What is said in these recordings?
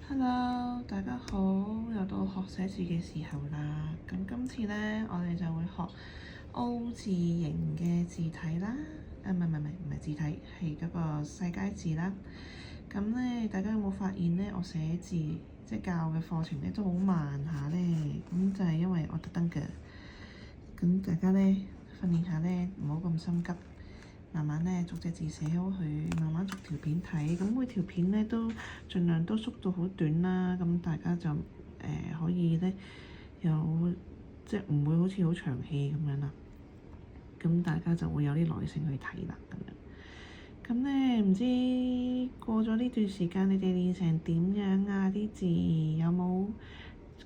Hello，大家好，又到學寫字嘅時候啦。咁今次呢，我哋就會學 O 字形嘅字體啦。唔係字體，係嗰個世界字啦。咁呢，大家有冇發現呢？我寫字即係教嘅課程呢都好慢下呢。咁就係因為我特登嘅。咁大家呢，訓練下呢，唔好咁心急。慢慢咧，逐隻字寫好佢，慢慢逐條片睇。咁每條片咧都盡量都縮到好短啦。咁大家就可以咧有即係唔會好似好長氣咁樣啦。咁大家就會有啲耐性去睇啦。咁樣咁咧，唔知過咗呢段時間，你哋練成點樣啊？啲字有冇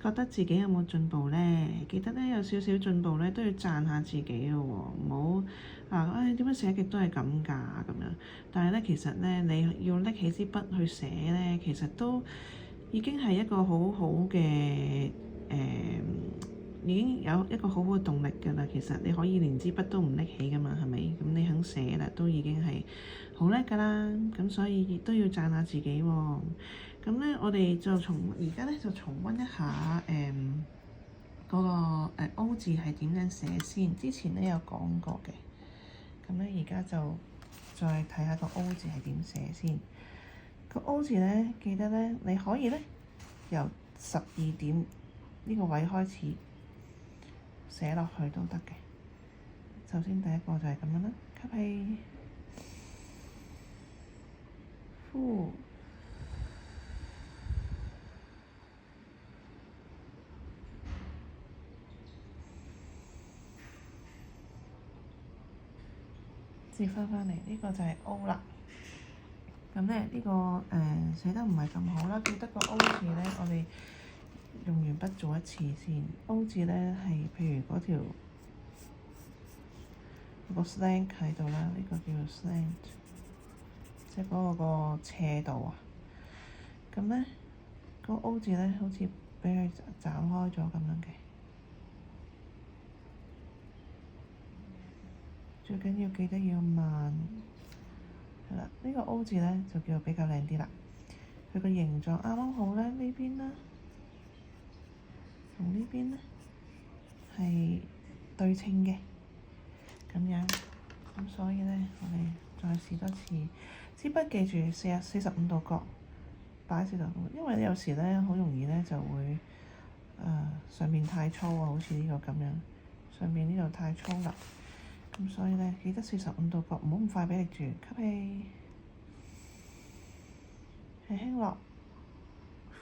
覺得自己有冇進步咧？記得咧有少少進步咧，都要讚下自己嘅喎，唔好點解寫極都係咁㗎咁樣。但係咧，其實咧你要拎起支筆去寫咧，其實都已經係一個好好嘅已經有一個好好嘅動力㗎啦。其實你可以連支筆都唔拎起㗎嘛，係咪？咁你肯寫啦，都已經係好叻㗎啦。咁所以亦都要讚下自己喎。咁咧，我哋就而家咧就重溫一下嗰個O 字係點樣寫先。之前咧有講過嘅。咁咧而家就再睇下個 O 字係點寫先。個 O 字咧，記得咧你可以咧由12點呢個位開始寫落去都得嘅。首先第一個就係咁樣啦，吸氣，呼，接翻嚟，呢個就係 O 啦。咁咧呢個寫得唔係咁好啦，記得個 O 字咧，我哋用完筆做一次先。O 字咧係譬如嗰條個 slant 喺度啦，呢個叫做 slant，即係嗰個斜度啊。咁咧個 O 字咧好似俾佢斬開咗咁樣嘅。最緊要記得要慢。係啦，呢個 O 字咧就叫做比較靚啲啦。佢個形狀啱啱好咧，呢邊啦，同呢邊咧係對稱嘅，咁樣。咁所以咧，我哋再試多次。支筆記住45度角擺45度，因為有時咧好容易咧就會上面太粗啊，好似呢個咁樣，上面呢度太粗啦。咁所以咧，記得45度角，唔好咁快俾力住。吸氣，輕輕落，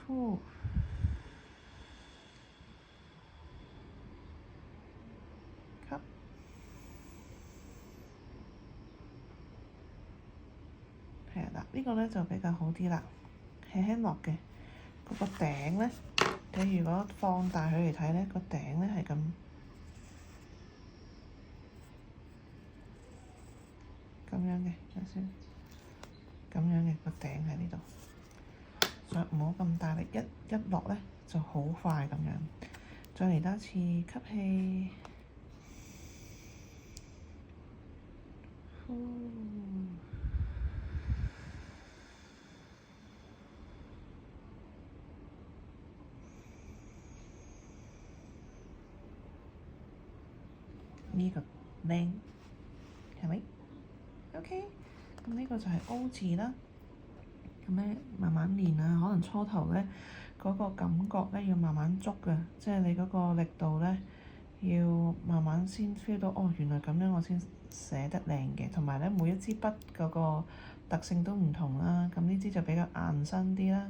呼，吸，係啦，呢個咧就比較好啲啦，輕輕落嘅。嗰個頂咧，你如果放大佢嚟睇咧，個頂咧係咁。咁樣嘅，睇先。咁樣嘅個頂喺呢度，再唔好咁大力，一落咧就好快咁樣。再嚟多一次，吸氣，呼，呢個靚係咪？OK，咁呢個就係 O 字啦。咁咧慢慢練啊，可能初頭咧嗰個感覺咧要慢慢捉嘅，即係你嗰個力度咧要慢慢先 feel 到，哦，原來咁樣我先寫得靚嘅。同埋咧每一支筆嗰個特性都唔同啦，咁呢支就比較硬身啲啦，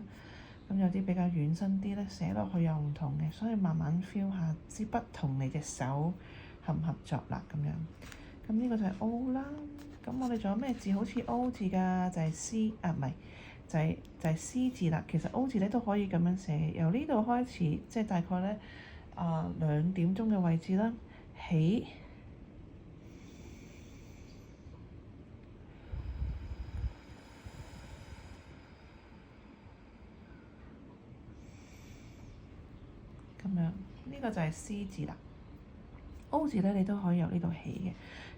咁有啲比較軟身啲咧，寫落去又唔同嘅，所以慢慢 feel 下支筆同你隻手合唔合作啦咁樣。咁呢個就係 O 啦。咁我哋仲有咩字好似 O 字㗎？就係 C 啊，唔係。就係 C 字啦。其實 O 字咧都可以咁樣寫，由呢度開始，即係大概咧2點鐘嘅位置啦，起，咁樣呢個就係 C 字啦。O 字咧你都可以由呢度起嘅。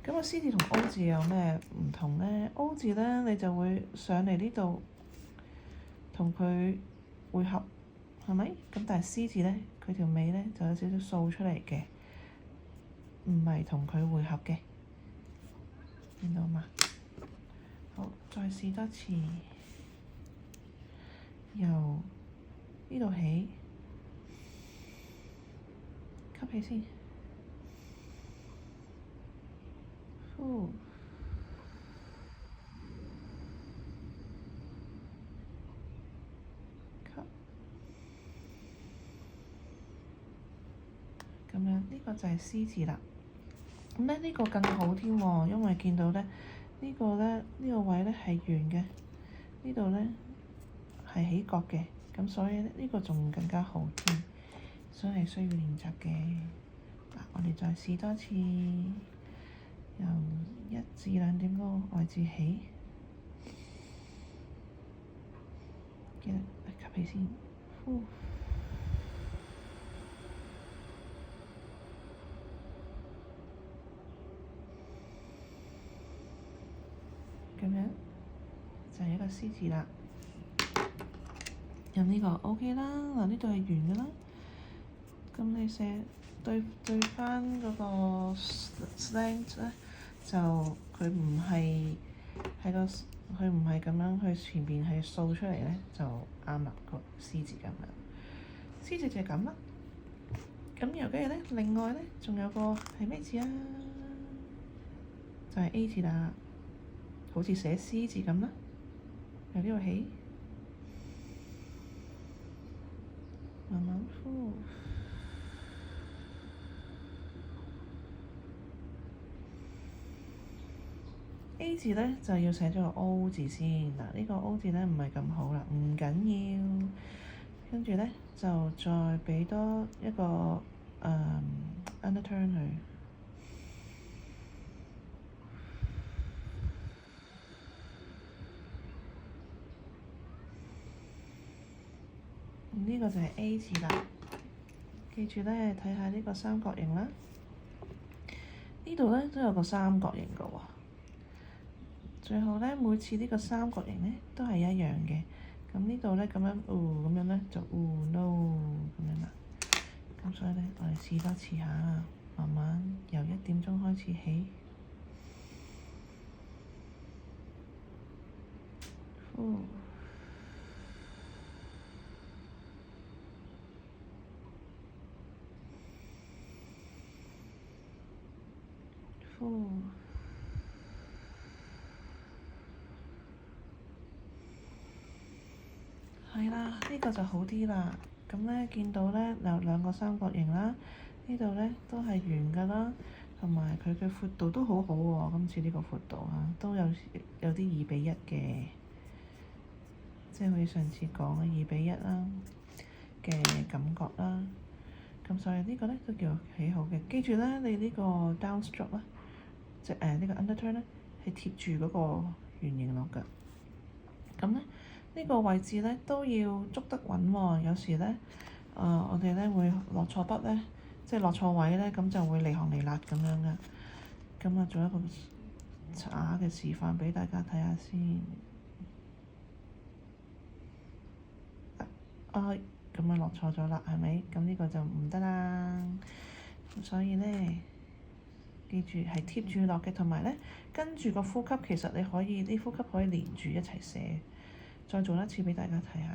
咁個 C 字同 O 字有咩唔同咧？O 字咧你就會上嚟呢度同佢會合，係咪？咁但係 C 字咧，佢條尾咧就有少少掃出嚟嘅，唔係同佢會合嘅，見到嘛？好，再試多次，由呢度起，吸氣先，呼，吸，咁樣呢個就係 C 字啦。咁咧呢個更好添喎，因為見到咧呢個咧呢個位咧係圓嘅，呢度咧係起角嘅，咁所以咧呢個仲更加好添，所以係需要練習嘅。嗱，我哋再試多次，由1至2點嗰個位置起，記得吸氣先，呼。咁樣就係一個 C 字啦。咁呢個 OK 啦，嗱呢度係圓嘅啦。咁你寫對翻嗰個 slant 咧，就佢唔係喺個佢唔係咁樣，佢前邊係掃出嚟咧，就啱啦。個 C 字咁樣，C 字就係咁啦。咁由跟住咧，另外咧仲有個係咩字啊？就係 A 字啦。好似寫 C 字咁啦，由呢度起，慢慢呼。A 字咧就要寫咗個 O 字先，嗱呢個 O 字咧唔係咁好啦，唔緊要，跟住咧就再畀多一個underturn 佢。呢個就係 A 字啦，記住咧睇下呢個三角形啦，呢度咧都有個三角形㗎喎。最後咧每次呢個三角形咧都係一樣嘅，咁呢度咧咁樣咁樣咧就no 咁樣啦。咁所以咧我哋試多次下，慢慢由1點鐘開始起，呼。係啦，呢個就好啲啦。咁咧見到咧有兩個三角形啦，呢度咧都係圓㗎啦，同埋佢嘅闊度都好好喎。今次呢個闊度都有啲2:1嘅，即係好似上次講嘅2:1啦嘅感覺啦。咁所以呢個咧都叫幾好嘅。記住咧，你呢個 downstroke 啦，即係呢個 underturn 咧係貼住嗰個圓形落㗎。咁咧呢個位置咧都要捉得穩喎。有時咧我哋咧會落錯筆咧，即係落錯位咧，咁就會離行離辣咁樣㗎。咁啊，做一個渣嘅示範俾大家睇下先。咁啊落錯咗啦，係咪？咁呢個就唔得啦。咁所以咧，記住係貼住落嘅，同埋咧跟住個呼吸，其實你可以啲呼吸可以連住一齊寫。再做一次俾大家睇下。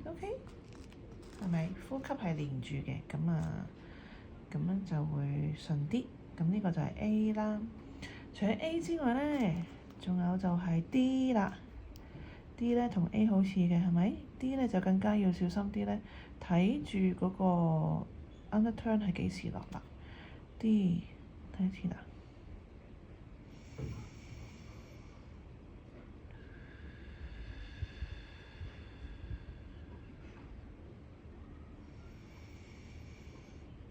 OK，係咪呼吸係連住嘅？咁啊，咁樣就會順啲。咁呢個就係 A 啦。除咗 A 之外咧，仲有就係 D 啦。D 咧同 A 好似嘅，係咪？D 咧就更加要小心啲咧，睇住嗰個 underturn 係幾時落啦。D 睇一次啦。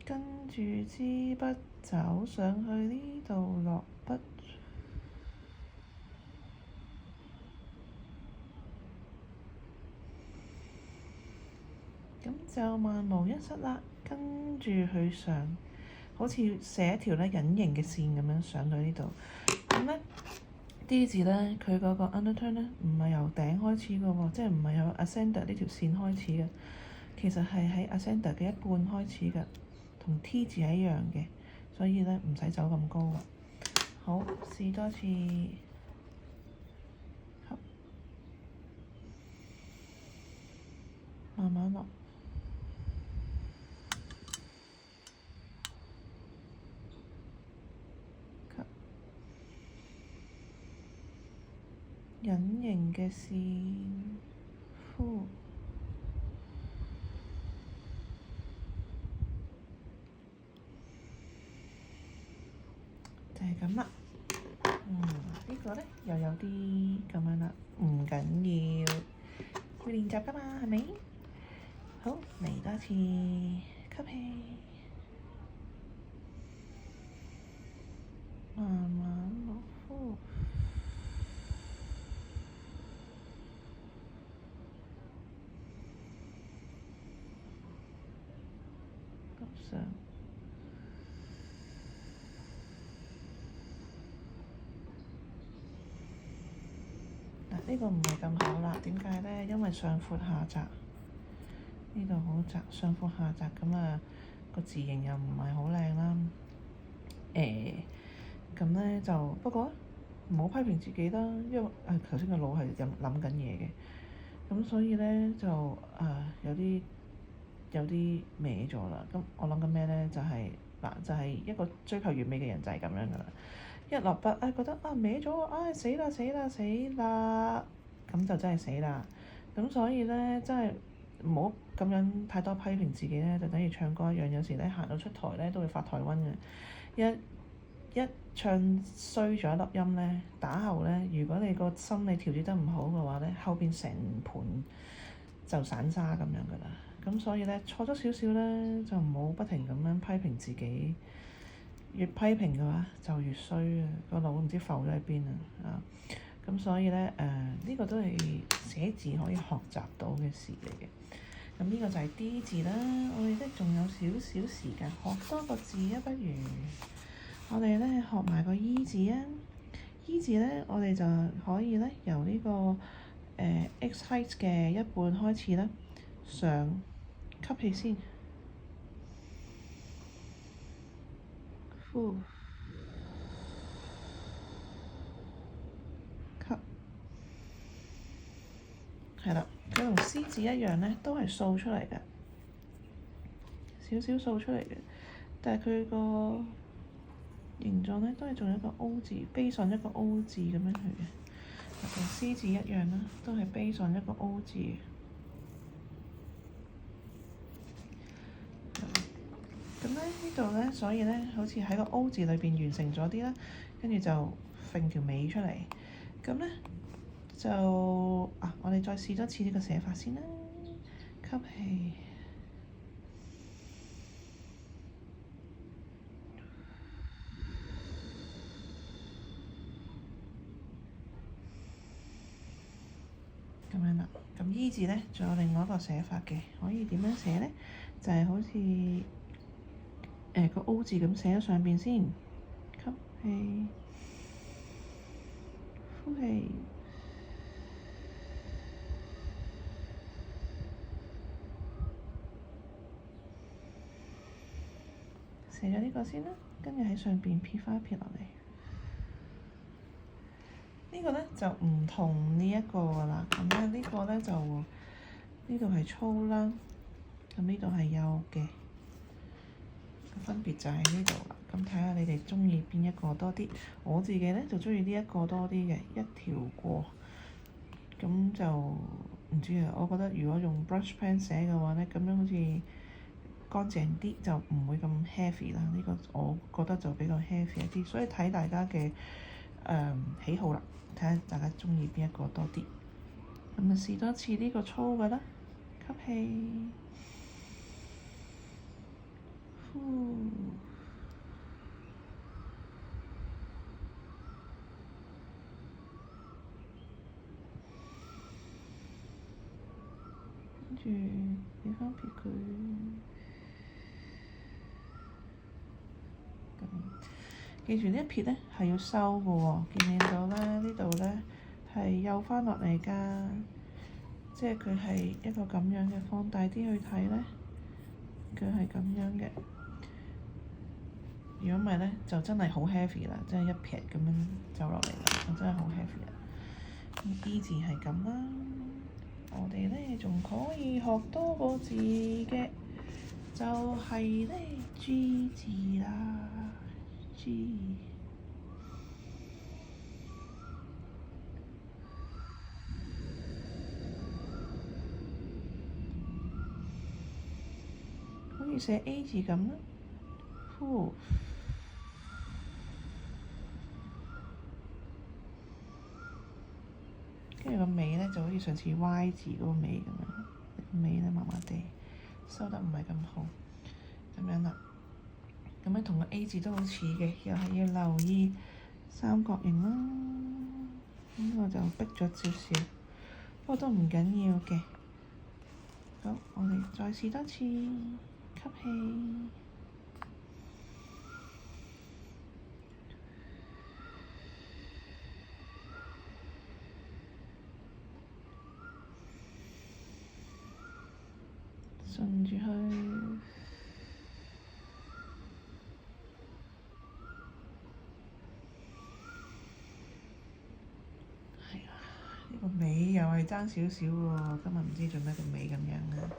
跟住支筆走上去呢度落筆。咁就萬無一失啦。跟住佢上，好似寫一條咧隱形嘅線咁樣上到呢度。咁咧 D 字咧，佢嗰個 undertone 咧唔係由頂開始嘅喎，即係唔係由 ascender 呢條線開始嘅，其實係喺 ascender 嘅一半開始嘅，同 T 字係一樣嘅，所以咧唔使走咁高。好，試多次。慢慢落，隱形嘅線，呼，就係咁啦。呢個咧又有啲咁樣啦，唔緊要，會練習㗎嘛，係咪？好，嚟多次吸氣，慢慢落呼，急上。嗱，呢個唔係咁好啦，點解咧？因為上闊下窄，呢度好窄，上闊下窄咁啊，個字形又唔係好靚啦。咁咧就不過唔好批評自己啦，因為頭先個腦係諗緊嘢嘅，咁所以咧就有啲歪咗啦。咁我諗緊咩咧？就係就係一個追求完美嘅人就係咁樣噶啦。一落筆覺得歪咗，死啦死啦死啦，咁就真係死啦。咁所以咧真係唔好咁樣太多批評自己咧，就等於唱歌一樣，有時咧行到出台咧都會發台瘟嘅。一唱衰咗一粒音咧，打後咧，如果你個心理調節得唔好嘅話咧，後邊成盤就散沙咁樣噶啦。咁所以咧錯咗少少咧，就唔好不停咁樣批評自己。越批評嘅話就越衰啊！個腦唔知浮咗喺邊啊！咁所以咧呢個都係寫字可以學習到嘅事嚟嘅。咁呢個就係 D 字啦。我哋咧仲有少少時間學多個字啊，不如我哋咧學埋個 E 字啊。E 字咧，我哋就可以咧由呢個X height 嘅一半開始啦，上吸氣先，呼，吸，係啦。佢同 C 字一樣咧，都係掃出嚟嘅，少少掃出嚟嘅，但係佢個形狀咧都係仲有一個 O 字，base on一個 O 字咁樣去嘅，同 C 字一樣啦，都係 base on一個 O 字。咁咧呢度咧，所以咧好似喺個 O 字裏邊完成咗啲啦，跟住就揈條尾出嚟。咁咧就我哋再試多次呢個寫法先啦，吸氣。咁樣啦，咁 E 字咧，仲有另外一個寫法嘅，可以點樣寫咧？就係好似個 O 字咁寫喺上邊先，吸氣，呼氣，寫咗呢個先啦，跟住喺上邊撇翻一撇落嚟。呢個咧就唔同呢一個噶啦，咁咧呢個咧就呢度係粗啦，咁呢度係幼嘅，分別就喺呢度啦。咁睇下你哋中意邊一個多啲？我自己咧就中意呢一個多啲嘅，一條過。咁就唔知啊，我覺得如果用 brush pen 寫嘅話咧，咁樣好似乾淨啲，就唔會咁 heavy 啦。呢個我覺得就比較 heavy 一啲，所以睇大家嘅喜好啦。睇下大家中意邊一個多啲，咁咪試多次呢個粗嘅啦，吸氣，呼，跟住住俾翻撇佢。記住呢一撇咧係要收嘅喎，見唔見到咧？呢度咧係幼翻落嚟㗎，即係佢係一個咁樣嘅。放大啲去睇咧，佢係咁樣嘅。如果唔係咧，就真係好 heavy 啦，即係一撇咁樣走落嚟啦，就真係好 heavy 啦。E 字係咁啦，我哋咧仲可以學多個字嘅，就係咧 G 字啦。G 好似寫 A 字咁啦，跟住個尾咧就好似上次 Y 字嗰個尾咁樣，尾咧麻麻地收得唔係咁好，咁樣啦。咁樣同個 A 字都好似嘅，又係要留意三角形啦。咁我就逼咗少少，不過都唔緊要嘅。好，我哋再試多次，吸氣，順住去。個尾又係爭少少喎，今日唔知做咩個尾咁樣啊！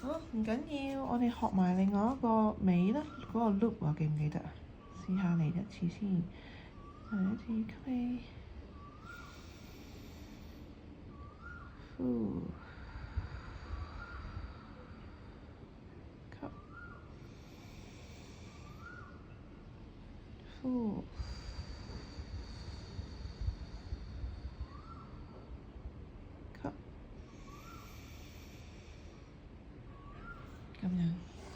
好，唔緊要，我哋學埋另外一個尾啦，嗰個 loop 我記唔記得啊？試下嚟一次先，嚟一次吸氣，呼，吸，呼。咁樣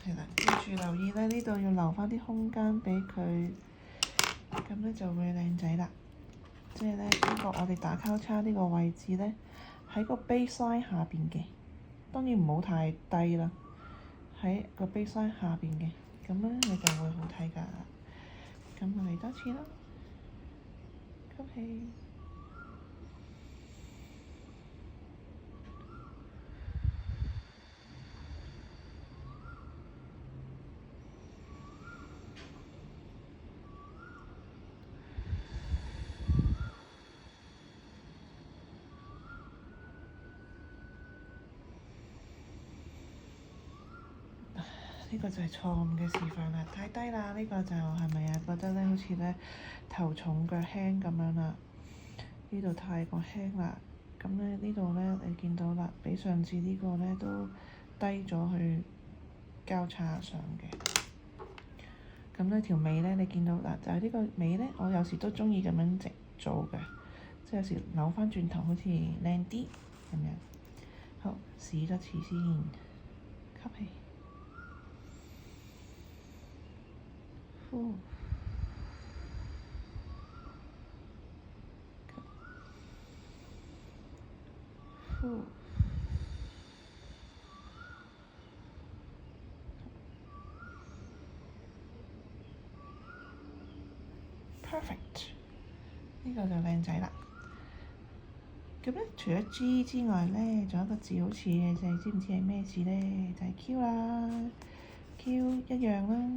係啦，記住留意咧，呢度要留翻啲空間俾佢，咁咧就會靚仔啦。即係咧，呢個我哋打交叉呢個位置咧，喺個 baseline 下邊嘅，當然唔好太低啦。喺個 baseline 下邊嘅，咁咧你就會好睇㗎。咁我嚟多次啦，吸氣。呢個就係錯誤嘅示範啦，太低啦！呢個就係咪啊？覺得咧好似咧頭重腳輕咁樣啦。呢度太過輕啦，咁咧呢度咧你見到啦，比上次呢個咧都低咗去交叉上嘅。咁呢條尾咧，你見到嗱，就係呢個尾咧，我有時都鍾意咁樣直做嘅，即係有時扭翻轉頭好似靚啲咁樣。好，試多次先，吸氣。呼，呼，perfect，呢個就靚仔啦。咁咧，除咗 G 之外咧，仲有一個字好似嘅，就係知唔知係咩字咧？就係 Q 啦，Q 一樣啦。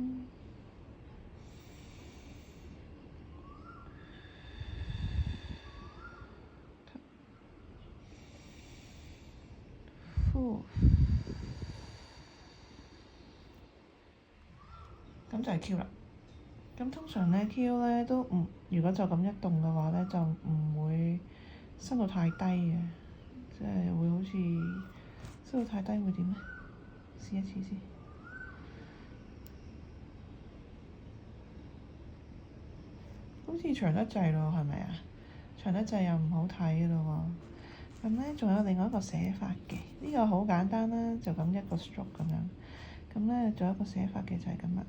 咁就係 Q 啦。咁通常咧 Q 咧都唔，如果就咁一動嘅話咧，就唔會伸到太低嘅，即係會好似伸到太低會點咧？試一次先。好似長得滯咯，係咪啊？長得滯又唔好睇嘅咯喎。咁咧仲有另外一個寫法嘅，呢個好簡單啦，就咁一個 stroke 咁樣。咁咧仲有一個寫法嘅就係咁啦。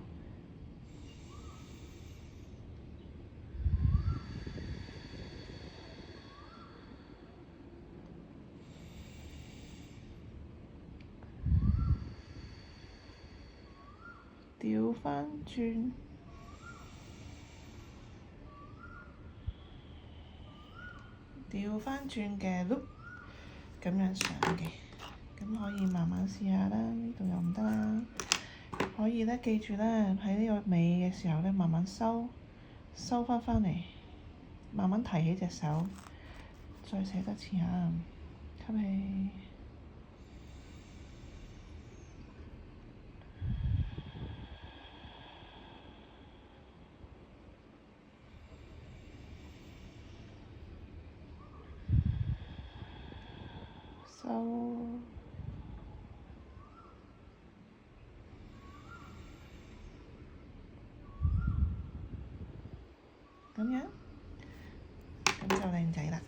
調翻轉，調翻轉嘅 loop，咁樣上嘅，咁可以慢慢試下啦。呢度又唔得啦，可以咧，記住咧，喺呢個尾嘅時候咧，慢慢收翻嚟，慢慢提起隻手，再寫多次嚇，吸氣。收，咁樣，咁就靚仔啦。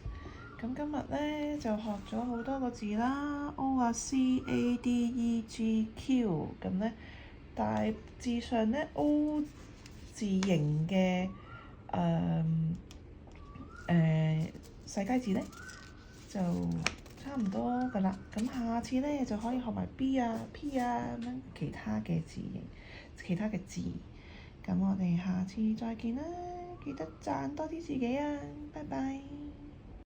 咁今日咧就學咗好多個字啦 ，O 啊 CADEGQ，咁咧大致上咧 O 字形嘅細楷字咧就差唔多㗎啦。咁下次咧就可以學埋 B 啊 P 啊咁樣其他嘅字形，其他嘅字。咁我哋下次再見啦，記得讚多啲自己啊，拜拜。